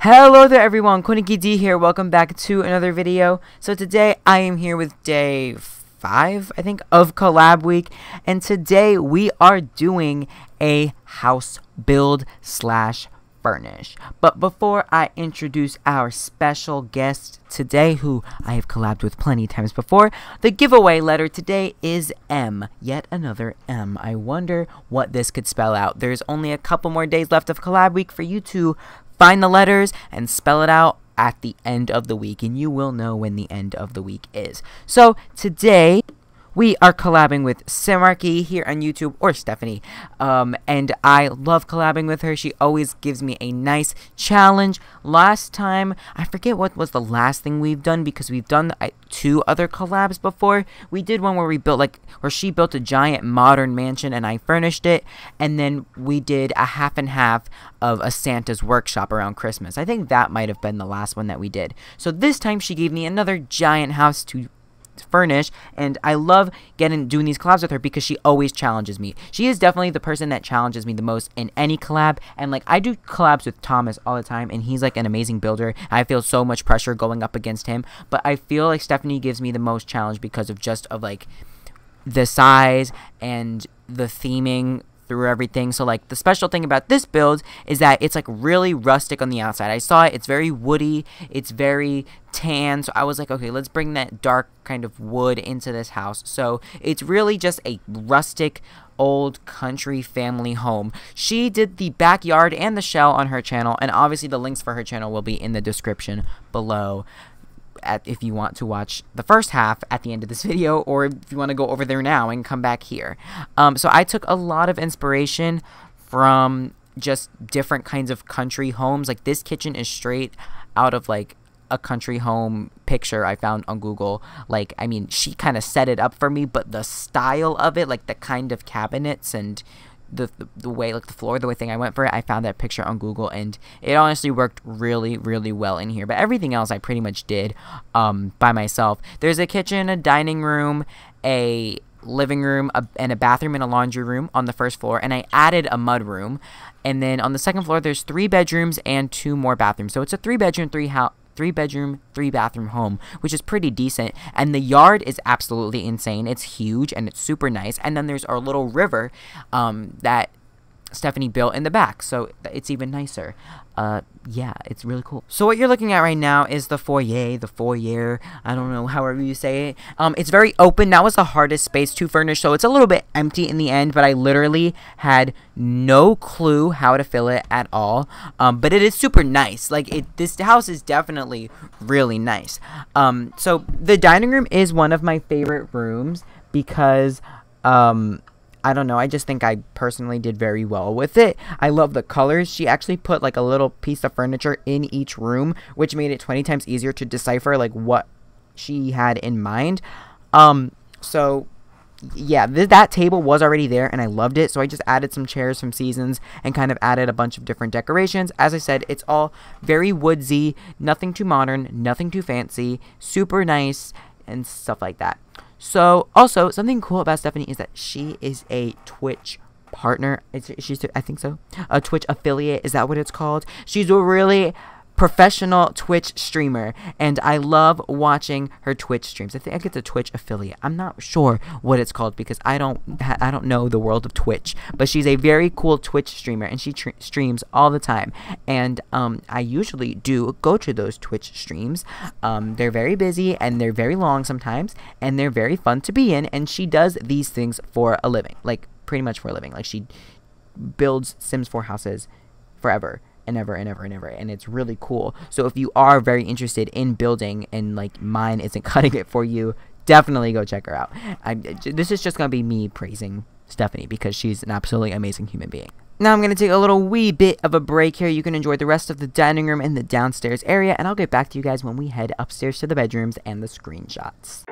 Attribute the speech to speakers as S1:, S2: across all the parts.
S1: Hello there everyone, Coolnickyd here. Welcome back to another video. So today I am here with day 5, I think, of collab week, and today we are doing a house build slash furnish. But before I introduce our special guest today, who I have collabed with plenty of times before, the giveaway letter today is M. Yet another M. I wonder what this could spell out. There's only a couple more days left of collab week for you to find the letters and spell it out at the end of the week, and you will know when the end of the week is. So today we are collabing with Simarchy here on YouTube, or Stephanie, and I love collabing with her. She always gives me a nice challenge. Last time, I forget what was the last thing we've done, because we've done 2 other collabs before. We did one where we built, where she built a giant modern mansion and I furnished it, and then we did a half and half of a Santa's workshop around Christmas. I think that might have been the last one that we did. So this time she gave me another giant house to furnish, and I love doing these collabs with her because she always challenges me. She is definitely the person that challenges me the most in any collab, and I do collabs with Thomas all the time, and he's an amazing builder. I feel so much pressure going up against him, but I feel like Stephanie gives me the most challenge because of the size and the theming through everything. So the special thing about this build is that it's really rustic on the outside. I saw it, it's very woody, it's very tan, so I was like, okay, let's bring that dark kind of wood into this house. So it's really just a rustic old country family home. She did the backyard and the shell on her channel, and obviously the links for her channel will be in the description below if you want to watch the first half at the end of this video, or if you want to go over there now and come back here. So I took a lot of inspiration from just different kinds of country homes. This kitchen is straight out of a country home picture I found on Google. I mean, she kind of set it up for me, but the style of it, the kind of cabinets and the way, the floor, the way thing I went for it, I found that picture on Google, and it honestly worked really, really well in here. But everything else I pretty much did by myself. There's a kitchen, a dining room, a living room, and a bathroom and a laundry room on the first floor, and I added a mud room. And then on the second floor, there's 3 bedrooms and 2 more bathrooms. So it's a 3-bedroom, 3-bathroom home, which is pretty decent, and the yard is absolutely insane. It's huge and it's super nice. And then there's our little river that Stephanie built in the back, so it's even nicer. Yeah, it's really cool. So what you're looking at right now is the foyer, I don't know, however you say it. It's very open. That was the hardest space to furnish, so it's a little bit empty in the end, but I literally had no clue how to fill it at all. But it is super nice. This house is definitely really nice. So the dining room is one of my favorite rooms because I don't know, I just think I personally did very well with it. I love the colors. She actually put a little piece of furniture in each room, which made it 20 times easier to decipher what she had in mind. So yeah, that table was already there and I loved it, so I just added some chairs from Seasons and kind of added a bunch of different decorations. As I said, it's all very woodsy, nothing too modern, nothing too fancy, super nice and stuff like that. So, also, something cool about Stephanie is that she is a Twitch partner. She's, I think so, a Twitch affiliate. Is that what it's called? She's a really professional Twitch streamer, and I love watching her Twitch streams. I think it's a Twitch affiliate. I'm not sure what it's called because I don't know the world of Twitch, but she's a very cool Twitch streamer, and she streams all the time. And I usually do go to those Twitch streams. They're very busy and they're very long sometimes, and they're very fun to be in. And she does these things for a living, pretty much for a living. She builds Sims 4 houses forever and ever and ever and ever, and it's really cool. So if you are very interested in building and mine isn't cutting it for you, definitely go check her out. This is just gonna be me praising Stephanie because she's an absolutely amazing human being. Now I'm gonna take a little wee bit of a break here. You can enjoy the rest of the dining room and the downstairs area, and I'll get back to you guys when we head upstairs to the bedrooms and the screenshots.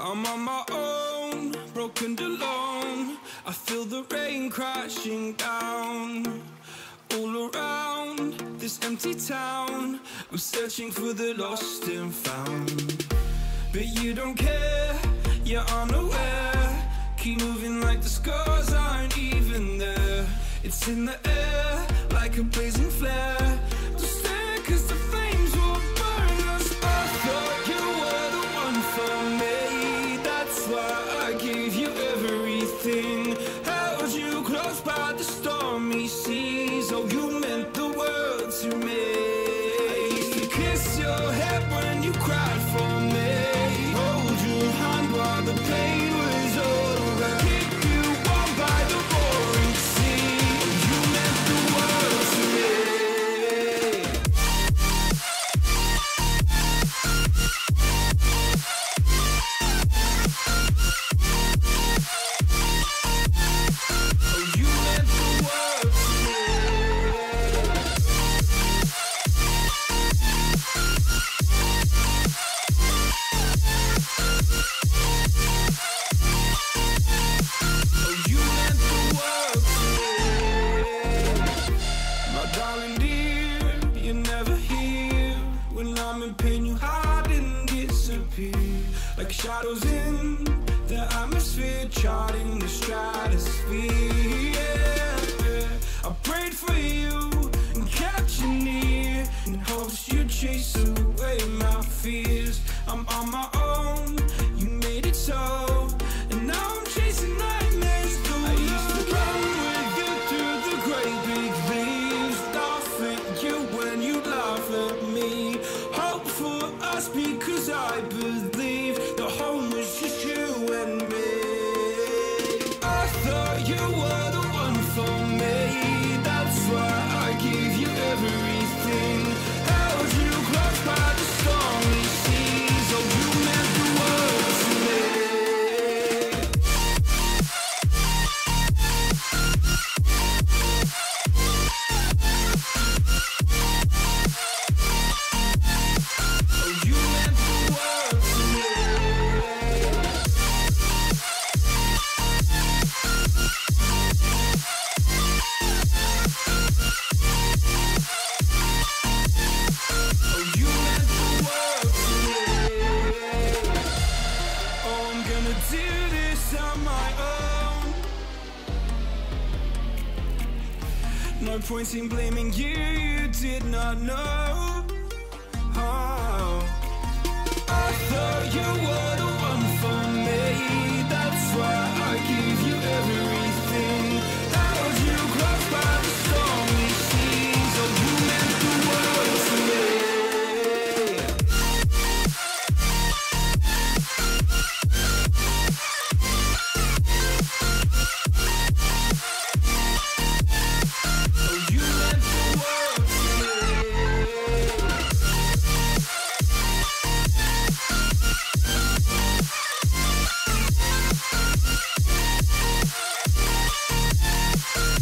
S2: I'm on my own, broken and alone. I feel the rain crashing down all around this empty town. I'm searching for the lost and found, but you don't care, you're unaware. Keep moving like the scars aren't even there. It's in the air like a blazing flare. Don't stare 'cause the flames will burn us. I thought you were the one for me. That's why I gave you everything. Held you close by the stormy seas. Oh, you meant the world to me. I used to kiss your head when you cried for me. Hold your hand while the pain was over. Keep you warm by the roaring sea. Oh, you meant the world to me. Oh, you meant the world to me. Oh, you meant the world to me. My darling dear, you're never here. When I'm in pain, you hide and disappear. Like shadows in the atmosphere, charting the stratosphere. Yeah. I prayed for you and kept you near, in hopes you'd chase away my fears. I'm on my own, you made it so, and now I'm chasing nightmares through. I used to run with you through the great big leaves, laugh at you when you laugh at me. Hope for us because I believe the home was just you and me. I thought you were the one for me. That's why I gave you everything. Held you close by the stormy seas. Oh, you meant the world to me. Oh, you meant the world to me. Oh, you meant the world to me. Oh, I'm gonna do this on my own. No point in blaming you, you did not know. Oh, I thought you were the one for me. That's why I gave you everything. Held you close by the stormy seas. Oh, you meant the world to me. Oh, you meant the world to me.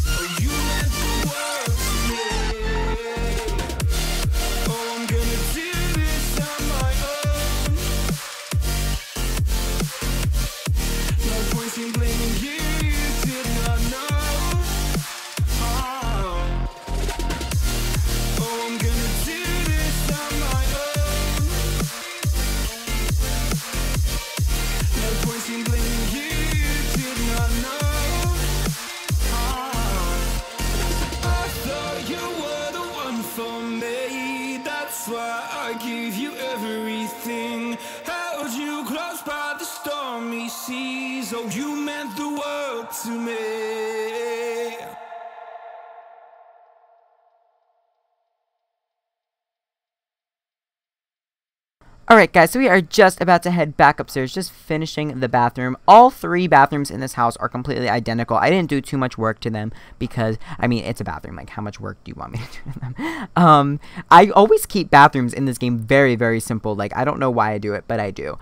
S2: Oh, you meant the world to me. Oh, I'm gonna do this on my own. No point in blaming you, you did not know. Oh, I'm gonna do this on my own. No point in blaming you, you did not know. I thought you were the one for me. That's why I gave you everything. Held you close by the stormy seas. Oh, you meant the world to me.
S1: Alright guys, so we are just about to head back upstairs, just finishing the bathroom. All three bathrooms in this house are completely identical. I didn't do too much work to them because, I mean, it's a bathroom. Like, how much work do you want me to do to them? I always keep bathrooms in this game very, very simple. Like, I don't know why I do it, but I do.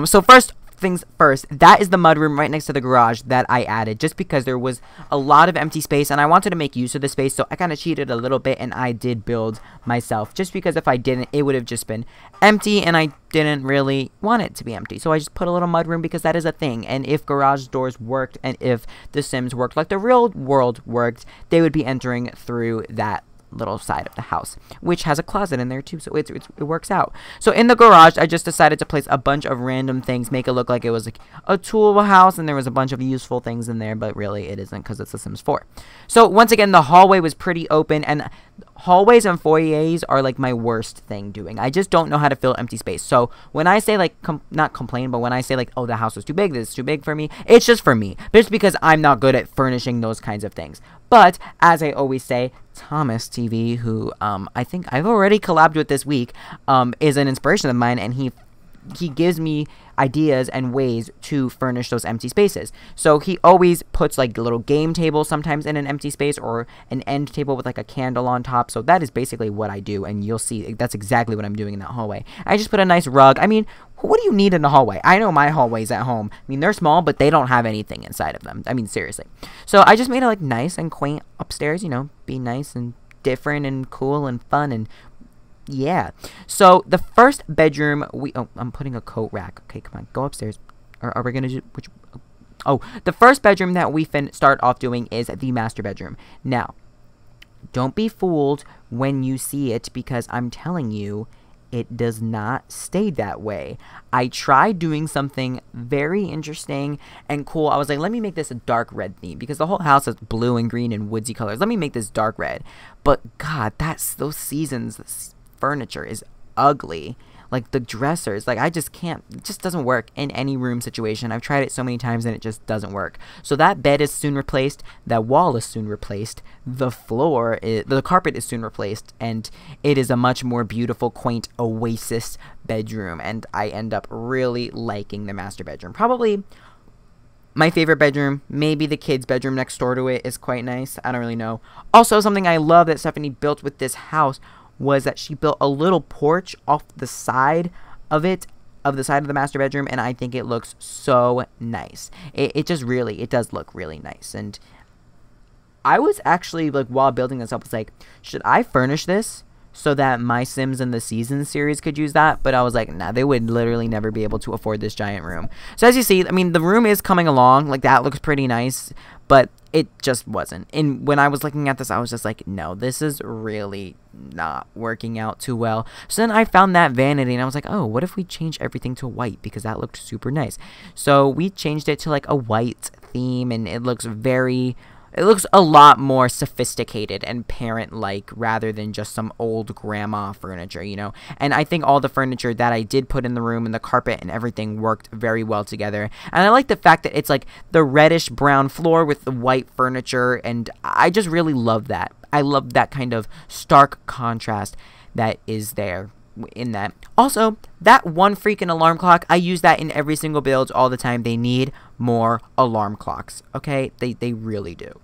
S1: So first things first, that is the mudroom right next to the garage that I added just because there was a lot of empty space and I wanted to make use of the space, so I kind of cheated a little bit and I did build myself just because if I didn't, it would have just been empty and I didn't really want it to be empty. So I just put a little mudroom because that is a thing, and if garage doors worked and if the Sims worked like the real world worked, they would be entering through that little side of the house, which has a closet in there too, so it works out. So in the garage, I just decided to place a bunch of random things, make it look like it was like a tool house and there was a bunch of useful things in there, but really it isn't because it's The Sims 4. So once again, the hallway was pretty open, and hallways and foyers are like my worst thing doing. I just don't know how to fill empty space. So when I say like, not complain, but when I say like, oh, the house was too big, this is too big for me, it's just for me. Just because I'm not good at furnishing those kinds of things. But as I always say, Thomas TV, who I think I've already collabed with this week, is an inspiration of mine, and he gives me ideas and ways to furnish those empty spaces. So he always puts like a little game table sometimes in an empty space, or an end table with like a candle on top. So that is basically what I do, and you'll see that's exactly what I'm doing in that hallway. I just put a nice rug. I mean, what do you need in a hallway? I know my hallways at home. I mean, they're small, but they don't have anything inside of them. I mean, seriously. So I just made it like nice and quaint upstairs, you know, be nice and different and cool and fun, and yeah. So the first bedroom, I'm putting a coat rack. Okay, come on, go upstairs. Or are we gonna do which? Oh, the first bedroom that we start off doing is the master bedroom. Now, don't be fooled when you see it, because I'm telling you, it does not stay that way. I tried doing something very interesting and cool. I was like, let me make this a dark red theme, because the whole house is blue and green and woodsy colors. Let me make this dark red. But God, those seasons furniture is ugly. Like the dressers, like I just can't, it just doesn't work in any room situation. I've tried it so many times and it just doesn't work. So that bed is soon replaced, that wall is soon replaced, the carpet is soon replaced, and it is a much more beautiful, quaint oasis bedroom, and I end up really liking the master bedroom. Probably my favorite bedroom, maybe the kids' bedroom next door to it is quite nice. I don't really know. Also, something I love that Stephanie built with this house was that she built a little porch off the side of it, of the side of the master bedroom, and I think it looks so nice. It just really, it does look really nice. And I was actually, like, while building this up, was like, should I furnish this so that my Sims in the Seasons series could use that? But I was like, nah, they would literally never be able to afford this giant room. So as you see, I mean, the room is coming along, like, that looks pretty nice, but it just wasn't. And when I was looking at this, I was just like, no, this is really not working out too well. So then I found that vanity, and I was like, oh, what if we change everything to white, because that looked super nice. So we changed it to like a white theme, and it looks a lot more sophisticated and parent-like rather than just some old grandma furniture, you know? And I think all the furniture that I did put in the room and the carpet and everything worked very well together. And I like the fact that it's like the reddish-brown floor with the white furniture, and I just really love that. I love that kind of stark contrast that is there in that. Also, that one freaking alarm clock, I use that in every single build all the time. They need more alarm clocks, okay? They really do.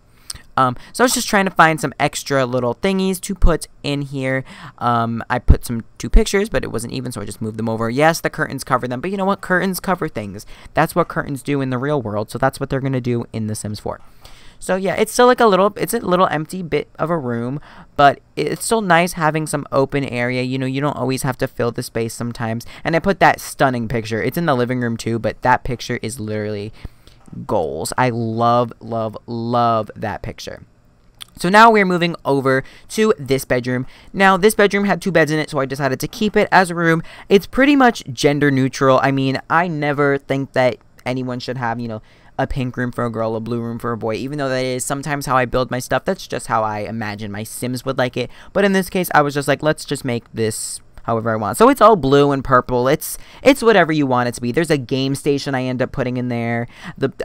S1: So I was just trying to find some extra little thingies to put in here. I put two pictures, but it wasn't even, so I just moved them over. Yes, the curtains cover them, but you know what? Curtains cover things. That's what curtains do in the real world, so that's what they're going to do in The Sims 4. So yeah, it's still like it's a little empty bit of a room, but it's still nice having some open area. You know, you don't always have to fill the space sometimes. And I put that stunning picture. It's in the living room too, but that picture is literally goals. I love, love, love that picture. So now we're moving over to this bedroom. Now, this bedroom had 2 beds in it, so I decided to keep it as a room. It's pretty much gender neutral. I mean, I never think that anyone should have, you know, a pink room for a girl, a blue room for a boy, even though that is sometimes how I build my stuff. That's just how I imagine my Sims would like it. But in this case, I was just like, let's just make this however I want. So it's all blue and purple. It's whatever you want it to be. There's a game station I end up putting in there.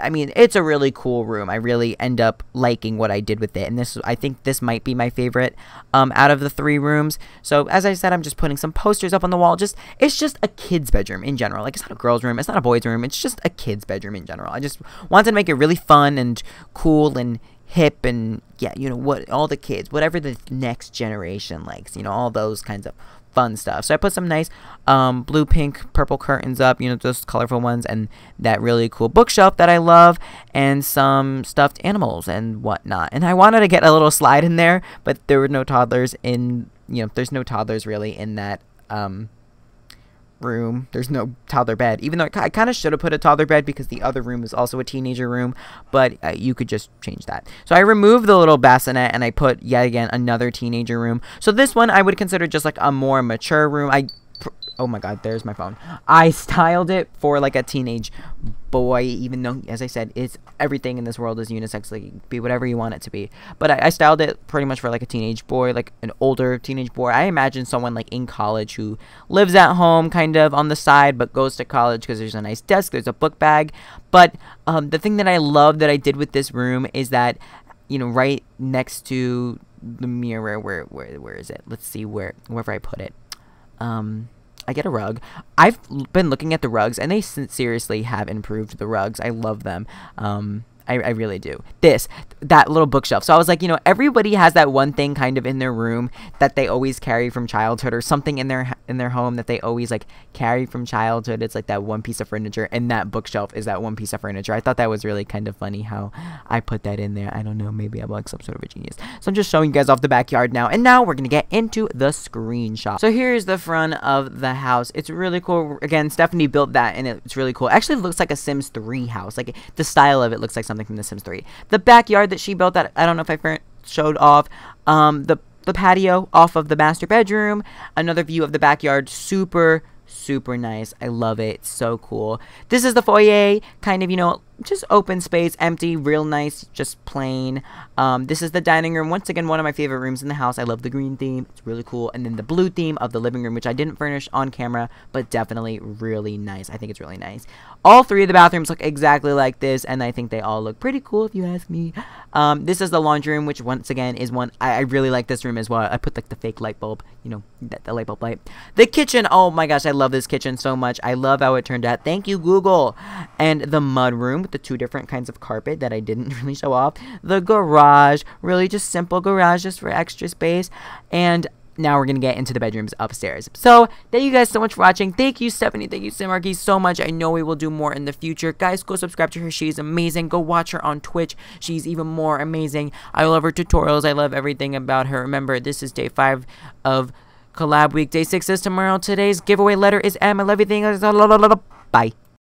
S1: I mean, it's a really cool room. I really end up liking what I did with it. And I think this might be my favorite out of the 3 rooms. So as I said, I'm just putting some posters up on the wall. It's just a kid's bedroom in general. Like, it's not a girl's room. It's not a boy's room. It's just a kid's bedroom in general. I just wanted to make it really fun and cool and hip, and yeah, you know, what all the kids, whatever the next generation likes, you know, all those kinds of fun stuff. So I put some nice blue, pink, purple curtains up, you know, those colorful ones, and that really cool bookshelf that I love, and some stuffed animals and whatnot. And I wanted to get a little slide in there, but there were no toddlers in, you know, there's no toddlers really in that room. There's no toddler bed, even though I kind of should have put a toddler bed because the other room is also a teenager room, but you could just change that. So I removed the little bassinet and I put yet again another teenager room. So this one I would consider just like a more mature room. Oh my god, there's my phone. I styled it for like a teenage boy, even though, as I said, it's everything in this world is unisex. Like, be whatever you want it to be. But I styled it pretty much for like a teenage boy, like an older teenage boy. I imagine someone like in college who lives at home kind of on the side, but goes to college because there's a nice desk, there's a book bag. But the thing that I love that I did with this room is that, you know, right next to the mirror, where is it? Let's see, wherever I put it. I get a rug. I've been looking at the rugs, and they seriously have improved the rugs. I love them. I really do. That little bookshelf. So I was like, you know, everybody has that one thing kind of in their room that they always carry from childhood, or something in their home that they always like carry from childhood. It's like that one piece of furniture, and that bookshelf is that one piece of furniture. I thought that was really kind of funny how I put that in there. I don't know, maybe I'm like some sort of a genius. So I'm just showing you guys off the backyard now, and now we're gonna get into the screenshot. So here's the front of the house. It's really cool. Again, Stephanie built that, and it's really cool. Actually, it looks like a Sims 3 house. Like, the style of it looks like something from The Sims 3. The backyard that she built, that I don't know if I showed off, the patio off of the master bedroom, another view of the backyard, super nice. I love it. It's so cool. This is the foyer, kind of, you know, just open space, empty, real nice, just plain. This is the dining room. Once again, one of my favorite rooms in the house. I love the green theme. It's really cool. And then the blue theme of the living room, which I didn't furnish on camera, but definitely really nice. I think it's really nice. All three of the bathrooms look exactly like this, and I think they all look pretty cool if you ask me. This is the laundry room, which once again is one I really like this room as well. I put like the fake light bulb, you know, the light bulb light. The kitchen, oh my gosh, I love this kitchen so much. I love how it turned out. Thank you, Google. And the mud room with the two different kinds of carpet that I didn't really show off. The garage, really just simple garage, just for extra space. And now we're going to get into the bedrooms upstairs. So, thank you guys so much for watching. Thank you, Stephanie. Thank you, Simarchy, so much. I know we will do more in the future. Guys, go subscribe to her. She's amazing. Go watch her on Twitch. She's even more amazing. I love her tutorials. I love everything about her. Remember, this is day 5 of Collab Week. Day 6 is tomorrow. Today's giveaway letter is M. I love you. Bye.